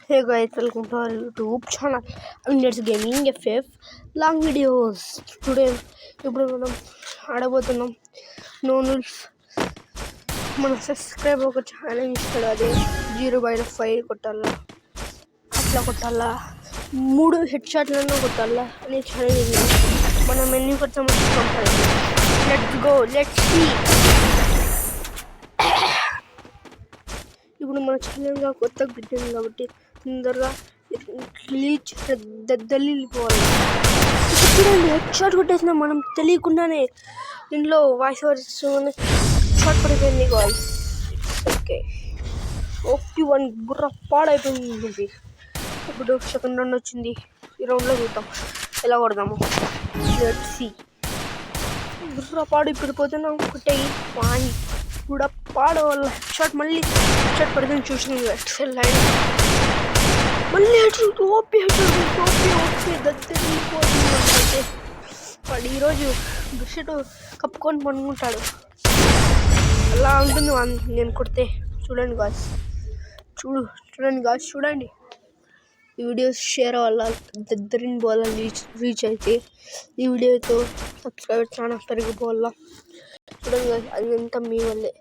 Hey guys, welcome to our YouTube channel. It's Gaming FF long videos. Today, ఇప్పుడు మనం ఆడబోతున్నాం నోనుల్స్. మన subscribe ఒక challenge ఇస్తాడు, అదే 0/5 కొట్టాలా, అట్లా కొట్టాలా, 3 హెడ్ షాట్లను కొట్టాలా అనే ఛాలెంజ్. మనం ఎన్ని కొట్టామో చూద్దాం. Let's go, let's see. ఇప్పుడు మన ఛానల్గా కొత్తగా పెట్టింది కాబట్టి తొందరగా రీచ్ దద్దలిపోవాలి. చూడండి, హెడ్ షాట్ కొట్టేసినా మనం తెలియకుండానే. దీంట్లో వాయిస్ ఓవర్ షాట్ పడిపోయింది వాయిస్. ఓకే, OP1 బుర్ర పాడైపోయింది. ఇప్పుడు సెకండ్ రౌండ్ వచ్చింది. ఈ రౌండ్లో చూద్దాం ఎలా కొడదాము. Let's see. బుర్ర పాడు ఇప్పుడు పోతున్నాం. కొట్టేయి వాణి కూడా పాడ వల్ల షాట్ మళ్ళీ షాట్ పడుతుంది. చూసింది లైన్ మళ్ళీ ఓపి దద్దరిపోతుంది. వాడు ఈరోజు బెడ్షీట్ కప్పుకొని పనుకుంటాడు. అలా ఉంటుంది నేను కొడితే. చూడండి గాయ్స్, చూడండి. ఈ వీడియో షేర్ వల్ల దద్దరిని పోవాలా, రీచ్ అయితే ఈ వీడియోతో సబ్స్క్రైబర్ చాలా పెరిగిపోవాలా. చూడండి గాయ్స్, అది అంతా మీ వల్లే.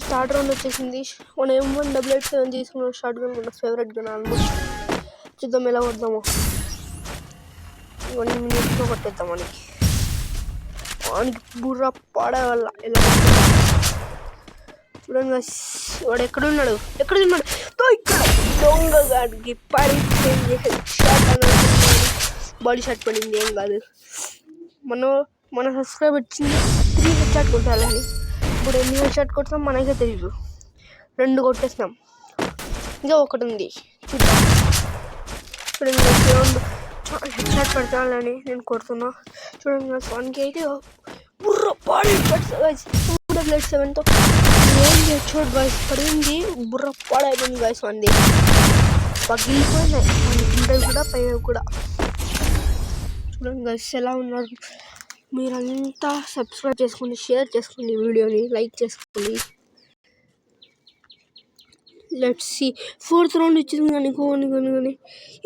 స్టార్ట్ రౌండ్ వచ్చేసింది. మనం M188 తీసుకున్న షార్ట్ గన్ మన ఫేవరెట్ గన్. ఆల్మోస్ట్ చూద్దాం ఎలా కొడదామో. 1 minute కొట్టేద్దాం. వానికి బుర్ర పాడే వల్ల ఎలా. చూడండి గాయ్స్, వాడు ఎక్కడున్నాడు ఇక్కడ దొంగ గాడికి పడిపోయింది. షాట్ బాడీ షాట్ పడింది. ఏం కాదు, మన సబ్స్క్రైబ్ వచ్చింది 3 హెడ్ షాట్ కొట్టాలని. ఇప్పుడు ఎన్ని హెడ్ షాట్ కొడతాం మనకే తెలియదు. 2 కొట్టేస్తాం, ఇంకా ఒకటి ఉంది చూద్దాం. చూడండి, హెడ్ షాట్ పడతానని నేను కొడుతున్నా. చూడండి, 1కి అయితే బుర్ర పాడి 7తో ఏం హెడ్ షాట్ గాయ్స్ పడింది. బుర్ర పాడైపోయింది గాయ్స్. వంది పగిలిపోయినాయి కింద కూడా పైన కూడా. చూడండి గాయ్స్ ఎలా ఉన్నారు. మీరంతా సబ్స్క్రైబ్ చేసుకోండి, షేర్ చేసుకోండి, వీడియోని లైక్ చేసుకోండి. Let's see. 4th రౌండ్ ఇచ్చింది కానీ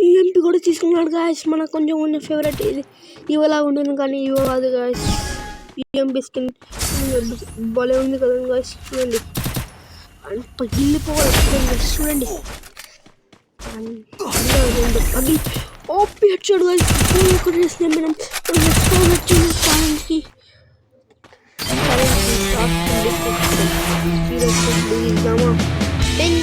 ఈ ఎంపీ కూడా తీసుకున్నాడు గాయస్. మనకు కొంచెం ఫేవరెట్ ఇది. ఇవలా ఉండను కానీ ఇవ కాదు గాయస్. ఈ ఎంపీ స్కిన్ భలే ఉంది కదా గాయస్. చూడండి, పగిలిపోవాలి. చూడండి పగిలి ఓపి హెడ్షాట్ గాయస్. ఒకటి చేసిన మనం ఛాలెంజ్కి ఇద్దామా. 10